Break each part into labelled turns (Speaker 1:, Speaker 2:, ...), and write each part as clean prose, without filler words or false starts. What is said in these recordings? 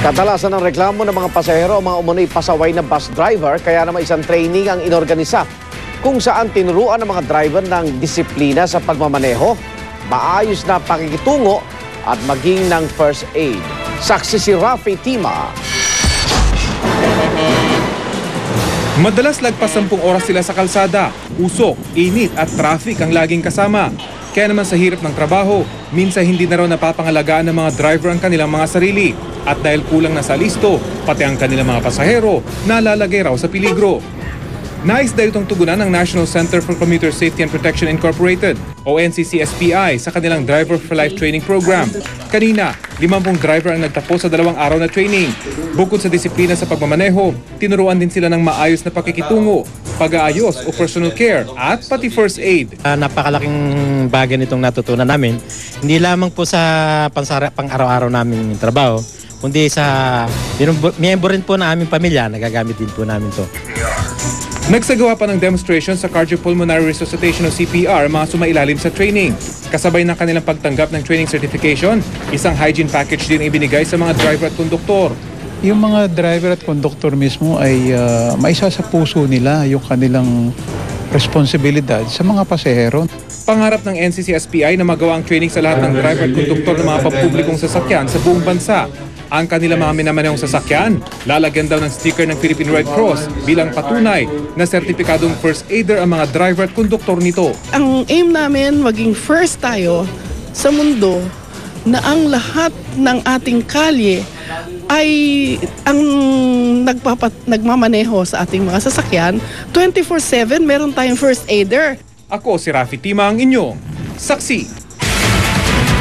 Speaker 1: Kadalasan ng reklamo ng mga pasahero ang mga umunoy pasaway na bus driver, kaya naman isang training ang inorganisa kung saan tinuruan ng mga driver ng disiplina sa pagmamaneho, maayos na pakikitungo at maging ng first aid. Saksi si Rafi Tima.
Speaker 2: Madalas lagpas 10 oras sila sa kalsada, usok, init at traffic ang laging kasama. Kaya naman sa hirap ng trabaho, minsan hindi na raw napapangalagaan ng mga driver ang kanilang mga sarili. At dahil kulang na sa listo, pati ang kanilang mga pasahero, nalalagay raw sa peligro. Nais dahil itong tugunan ng National Center for Commuter Safety and Protection Incorporated o NCCSPI sa kanilang Driver for Life Training Program. Kanina, 50 driver ang nagtapos sa 2 araw na training. Bukod sa disiplina sa pagmamaneho, tinuruan din sila ng maayos na pakikitungo, pag-aayos o personal care at pati first aid.
Speaker 3: Napakalaking bagay nitong natutunan namin, hindi lamang po sa pang-araw-araw naming trabaho, kundi sa miyembro rin po na aming pamilya, nagagamit din po namin to.
Speaker 2: Nagsagawa pa ng demonstration sa Cardiopulmonary Resuscitation o CPR mga sumailalim sa training. Kasabay ng kanilang pagtanggap ng training certification, isang hygiene package din ibinigay sa mga driver at konduktor.
Speaker 4: Yung mga driver at konduktor mismo ay maisa sa puso nila yung kanilang responsibilidad sa mga pasahero.
Speaker 2: Pangarap ng NCCSPI na magawa ang training sa lahat ng driver at konduktor ng mga pampublikong sasakyan sa buong bansa. Ang kanilang mga minamanehong sasakyan, lalagyan daw ng sticker ng Philippine Red Cross bilang patunay na sertipikadong first aider ang mga driver at konduktor nito.
Speaker 5: Ang aim namin, maging first tayo sa mundo na ang lahat ng ating kalye ay ang nagmamaneho sa ating mga sasakyan. 24/7 meron tayong first aider.
Speaker 2: Ako si Rafi Tima, ang inyong saksi.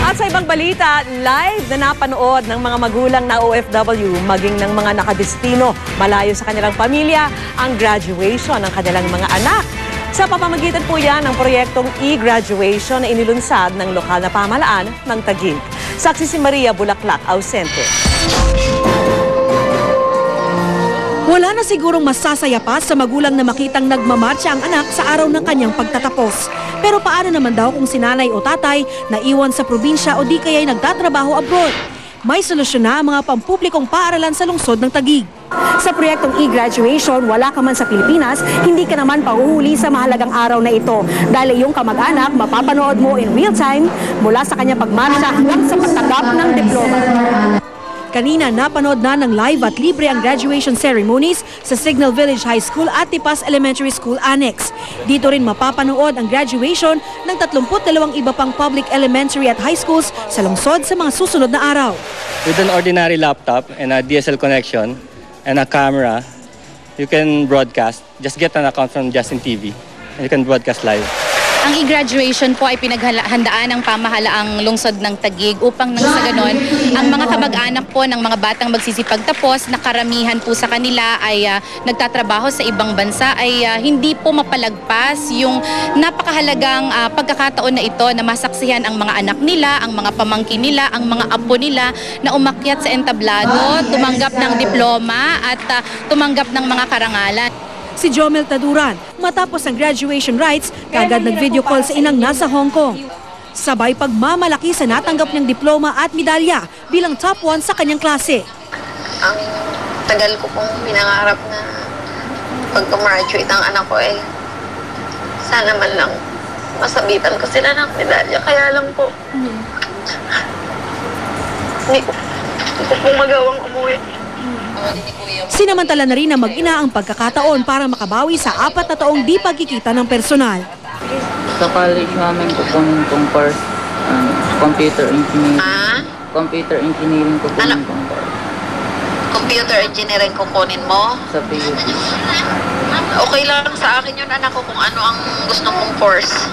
Speaker 6: At sa ibang balita, live na napanood ng mga magulang na OFW maging ng mga nakadestino malayo sa kanilang pamilya ang graduation ng kanilang mga anak. Sa pamamagitan po yan ng proyektong e-graduation na inilunsad ng lokal na pamahalaan ng Taguig. Saksi si Maria Bulaklak Ausente.
Speaker 7: Wala na sigurong masasaya pa sa magulang na makitang nagmamarcha ang anak sa araw ng kanyang pagtatapos. Pero paano naman daw kung si nanay o tatay na iwan sa probinsya o di kaya'y nagtatrabaho abroad? May solusyon na ang mga pampublikong paaralan sa lungsod ng Taguig.
Speaker 8: Sa proyektong e-graduation, wala ka man sa Pilipinas, hindi ka naman pahuhuli sa mahalagang araw na ito. Dahil iyong kamag-anak, mapapanood mo in real time mula sa kanyang pagmarcha hanggang sa pagtanggap ng diploma.
Speaker 7: Kanina napanood na ng live at libre ang graduation ceremonies sa Signal Village High School at Tipas Elementary School Annex. Dito rin mapapanood ang graduation ng 32 iba pang public elementary at high schools sa lungsod sa mga susunod na araw.
Speaker 9: With an ordinary laptop and a DSL connection and a camera, you can broadcast. Just get an account from Justin TV and you can broadcast live.
Speaker 10: Ang e-graduation po ay pinaghandaan ng pamahalaang lungsod ng Taguig upang nang sa ganon, ang mga kamag-anak po ng mga batang magsisipagtapos na karamihan po sa kanila ay nagtatrabaho sa ibang bansa ay hindi po mapalagpas yung napakahalagang pagkakataon na ito na masaksihan ang mga anak nila, ang mga pamangkin nila, ang mga apo nila na umakyat sa entablado, tumanggap ng diploma at tumanggap ng mga karangalan.
Speaker 7: Si Jomel Taduran, matapos ang graduation rites, kagad nag-video call sa inang nasa Hong Kong. Sabay pagmamalaki sa natanggap niyang diploma at medalya bilang top 1 sa kanyang klase.
Speaker 11: Ang tagal ko pong pinangarap na pagka-graduate ang anak ko sana man lang masabitan ko sila ng medalya. Kaya lang po, hindi ko po magawang umuwi.
Speaker 7: Sinamantala na rin ng mag-ina ang pagkakataon para makabawi sa 4 na taong di pagkikita ng personal.
Speaker 12: Sa college namin kukunin kong course, computer engineering. Computer engineering kukunin kong course.
Speaker 11: Computer engineering kukunin mo?
Speaker 12: Sa PUP.
Speaker 11: Okay lang sa akin yun, anak ko, kung ano ang gusto mong course.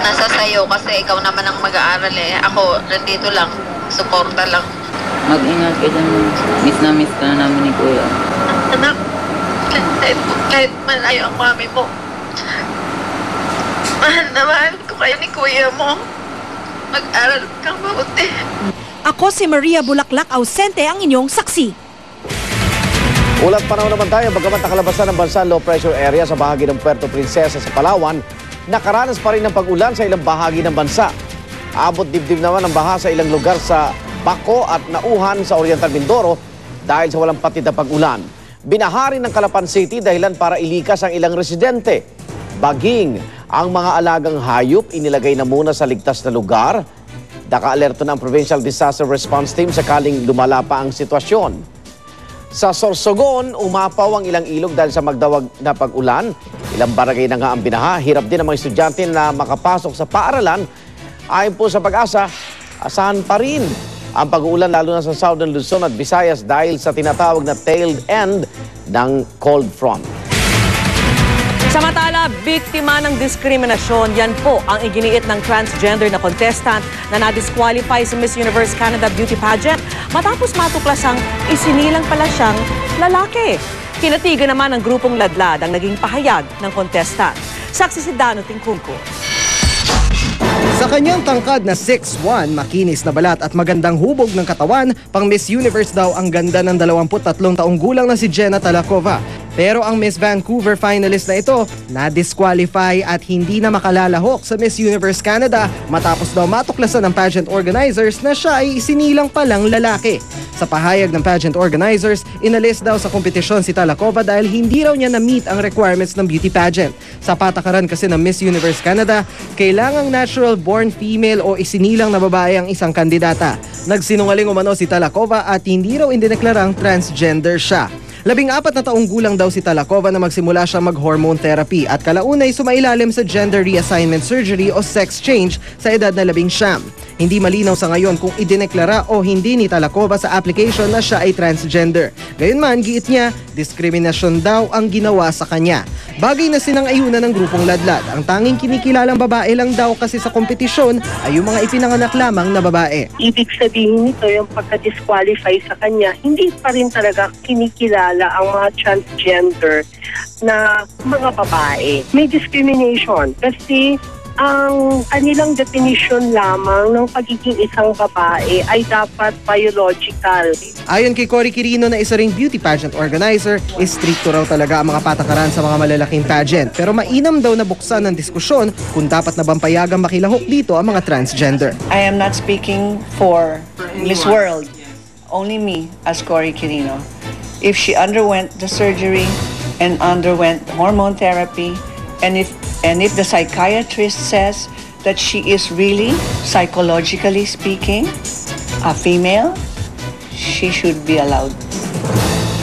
Speaker 11: Nasa sayo kasi ikaw naman ang mag-aaral Ako, nandito lang, suporta lang.
Speaker 12: Mag-ingat ka dyan. Miss ka na namin ni Kuya.
Speaker 11: Anak, kahit malayo ang mami mo, mahal ko kayo ni Kuya mo. Mag-aral kang mabuti.
Speaker 7: Ako si Maria Bulaklak Ausente, ang inyong saksi.
Speaker 1: Ulat panahon naman tayo, bagamat nakalabasan ng bansa low pressure area sa bahagi ng Puerto Princesa sa Palawan, nakaranas pa rin ng pag-ulan sa ilang bahagi ng bansa. Abot dibdib naman ang baha sa ilang lugar sa Baco at Nauhan sa Oriental Mindoro dahil sa walang patid na pag-ulan. Binahari ng Calapan City dahilan para ilikas ang ilang residente. Baging ang mga alagang hayop inilagay na muna sa ligtas na lugar. Naka-alerto na ang Provincial Disaster Response Team sakaling lumala pa ang sitwasyon. Sa Sorsogon, umapaw ang ilang ilog dahil sa magdawag na pag-ulan. Ilang barangay na nga ang binaha. Hirap din ang mga estudyante na makapasok sa paaralan. Ayon po sa Pag-asa, asahan pa rin ang pag-uulan lalo na sa Southern Luzon at Visayas dahil sa tinatawag na tail end ng cold front.
Speaker 6: Samantala, biktima ng diskriminasyon, yan po ang iginiit ng transgender na contestant na na-disqualify sa Miss Universe Canada Beauty Pageant matapos matuklasang isinilang pala siyang lalaki. Kinatigan naman ng grupong Ladlad ang naging pahayag ng contestant. Saksi si Dano Tingkungko.
Speaker 13: Sa kanyang tangkad na 6'1", makinis na balat at magandang hubog ng katawan, pang Miss Universe daw ang ganda ng 23 taong gulang na si Jenna Talakova. Pero ang Miss Vancouver finalist na ito, na-disqualify at hindi na makalalahok sa Miss Universe Canada matapos daw matuklasan ng pageant organizers na siya ay isinilang palang lalaki. Sa pahayag ng pageant organizers, inalis daw sa kompetisyon si Talakova dahil hindi raw niya na-meet ang requirements ng beauty pageant. Sa patakaran kasi ng Miss Universe Canada, kailangang natural-born female o isinilang na babae ang isang kandidata. Nagsinungaling umano si Talakova at hindi raw indineklarang transgender siya. 14 na taong gulang daw si Talakova na magsimula siya mag-hormone therapy at kalaunay sumailalim sa gender reassignment surgery o sex change sa edad na 19. Hindi malinaw sa ngayon kung idineklara o hindi ni Talakova sa application na siya ay transgender. Gayunman, giit niya, diskriminasyon daw ang ginawa sa kanya. Bagay na sinang-ayunan ng grupong Ladlad. Ang tanging kinikilalang babae lang daw kasi sa kompetisyon ay yung mga ipinanganak lamang na babae.
Speaker 14: Ibig sabihin nito, yung pagka-disqualify sa kanya, hindi pa rin talaga kinikilala ang mga transgender na mga babae. May discrimination kasi ang kanilang definition lamang ng pagiging isang babae ay dapat biological.
Speaker 13: Ayon kay Cory Quirino na isa ring beauty pageant organizer, stricto raw talaga ang mga patakaran sa mga malalaking pageant. Pero mainam daw na buksan ng diskusyon kung dapat na bang payagang makilahok dito ang mga transgender.
Speaker 15: I am not speaking for Miss World, only me as Cory Quirino. If she underwent the surgery and underwent hormone therapy, and if the psychiatrist says that she is really, psychologically speaking, a female, she should be allowed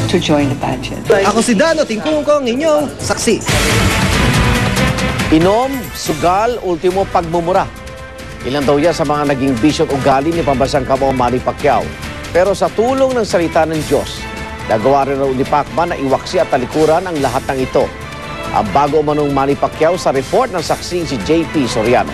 Speaker 15: to join the pageant.
Speaker 13: Ako si Dano Tingkungko, ang inyong saksi.
Speaker 1: Inom, sugal, ultimo pagmumura. Ilan daw yan sa mga naging bisyo at ugali ni pambansang kamao Manny Pacquiao. Pero sa tulong ng salita ng Diyos, nagawa rin raw ni Pacman na iwaksi at talikuran ang lahat ng ito. Ang bago umanong Manny Pacquiao sa report ng saksi si JP Soriano.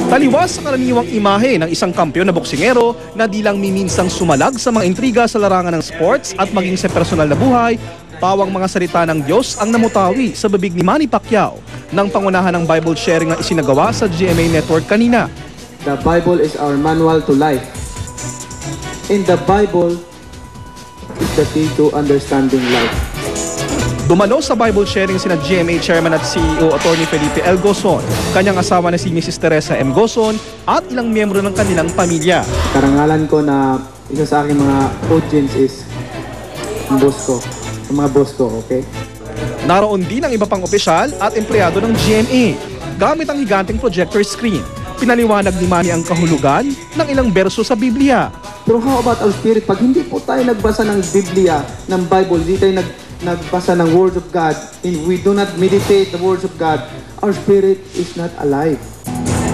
Speaker 16: Taliwas sa karaniwang imahe ng isang kampiyon na boksingero na di lang miminsang sumalag sa mga intriga sa larangan ng sports at maging sa personal na buhay, pawang mga salita ng Diyos ang namutawi sa bibig ni Manny Pacquiao ng pangunahan ng Bible sharing na isinagawa sa GMA Network kanina.
Speaker 17: The Bible is our manual to life. In the Bible is the key to understanding life.
Speaker 16: Dumalo sa Bible sharing sina GMA Chairman at CEO Atty. Felipe L. Gozon, kanyang asawa na si Mrs. Teresa M. Gozon at ilang miyembro ng kanilang pamilya.
Speaker 17: Karangalan ko na isa sa aking mga audience is ang boss ko, ang mga boss ko, okay?
Speaker 16: Naroon din ang iba pang opisyal at empleyado ng GMA. Gamit ang higanting projector screen, pinaliwanag ni Manny ang kahulugan ng ilang berso sa Biblia.
Speaker 17: Pero how about our spirit? Pag hindi po tayo nagbasa ng Biblia, ng Bible, hindi tayo nagbasa ng Word of God, and we do not meditate the words of God, our spirit is not alive.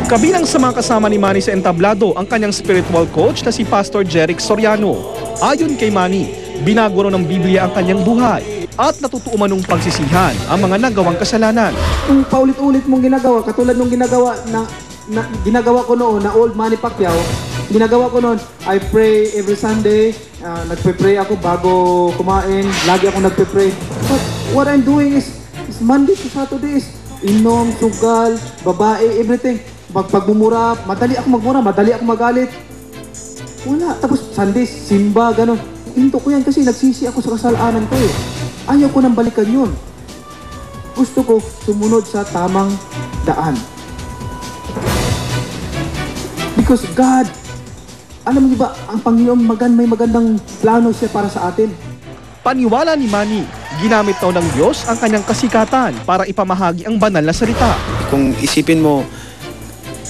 Speaker 16: Kabilang sa mga kasama ni Manny sa entablado ang kanyang spiritual coach na si Pastor Jeric Soriano. Ayon kay Manny, binago ng Biblia ang kanyang buhay at natutuo manong pagsisihan ang mga nagawang kasalanan.
Speaker 17: Kung paulit-ulit mong ginagawa, katulad nung ginagawa ginagawa ko noon na old Manny Pacquiao, ginagawa ko noon, I pray every Sunday, nagpe-pray ako bago kumain, lagi ako nagpe-pray. But what I'm doing is Monday to Saturday is inom, sugal, babae, everything. Pagmumura, madali ako magmura, madali ako magalit. Wala. Tapos Sunday, simba, gano'n. Into ko yan kasi nagsisi ako sa kasalanan ko eh. Ayaw ko nang balikan yun. Gusto ko sumunod sa tamang daan. Because God alam niyo ba, ang Panginoon may magandang plano siya para sa atin.
Speaker 16: Paniwala ni Manny, ginamit daw ng Diyos ang kanyang kasikatan para ipamahagi ang banal na salita.
Speaker 18: Kung isipin mo,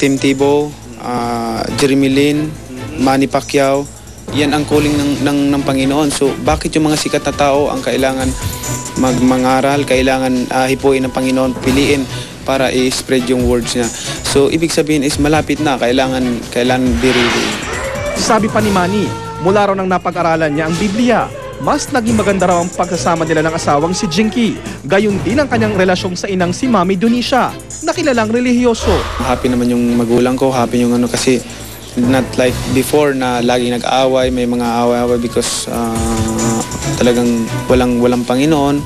Speaker 18: Tim Tebow, Jeremy Lin, Manny Pacquiao, yan ang calling ng Panginoon. So bakit yung mga sikat na tao ang kailangan mangaral, kailangan hipuin ng Panginoon, piliin para i-spread yung words niya. So ibig sabihin is malapit na, kailangan birili.
Speaker 16: Sabi pa ni Manny, mula raw nang napag-aralan niya ang Biblia, mas naging maganda raw ang pagsasama nila ng asawang si Jinky. Gayon din ang kanyang relasyong sa inang si Mami Donisha, na kilalang relihiyoso.
Speaker 18: Happy naman yung magulang ko, happy yung kasi not like before na laging nag-aaway, may mga away-away because talagang walang Panginoon.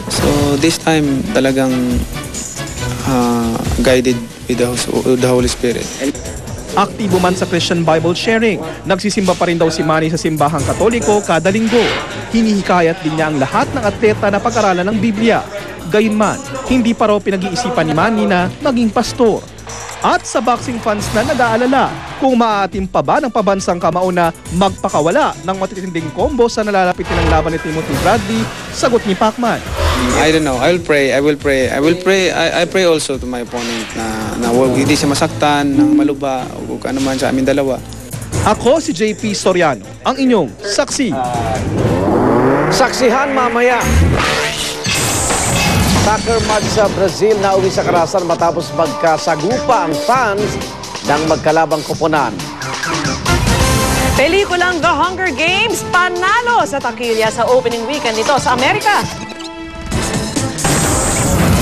Speaker 18: So this time talagang guided with the Holy Spirit.
Speaker 16: Aktibo man sa Christian Bible sharing, nagsisimba pa rin daw si Manny sa simbahang Katoliko kada linggo. Hinihikayat din niya ang lahat ng atleta na pag-aralan ng Biblia. Gayunman, hindi pa raw pinag-iisipan ni Manny na maging pastor. At sa boxing fans na nag-aalala, kung maaatim pa ba ng pabansang kamao na magpakawala ng matitinding combo sa nalalapit ng laban ni Timothy Bradley, sagot ni Pacman.
Speaker 18: I don't know. I will pray. I pray also to my opponent na hindi siya masaktan, ng maluba, o ano man sa amin dalawa.
Speaker 16: Ako si JP Soriano, ang inyong saksi.
Speaker 1: Saksihan mamaya. Soccer match sa Brazil na uwi sa karasan matapos magkasagupa ang fans ng magkalabang koponan.
Speaker 6: Pelikulang The Hunger Games panalo sa takilya sa opening weekend dito sa Amerika.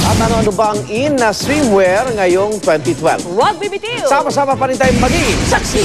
Speaker 1: At ano ba ang in na swimwear ngayong 2012?
Speaker 6: Huwag bibitiw!
Speaker 1: Sama-sama pa rin tayong maging saksi!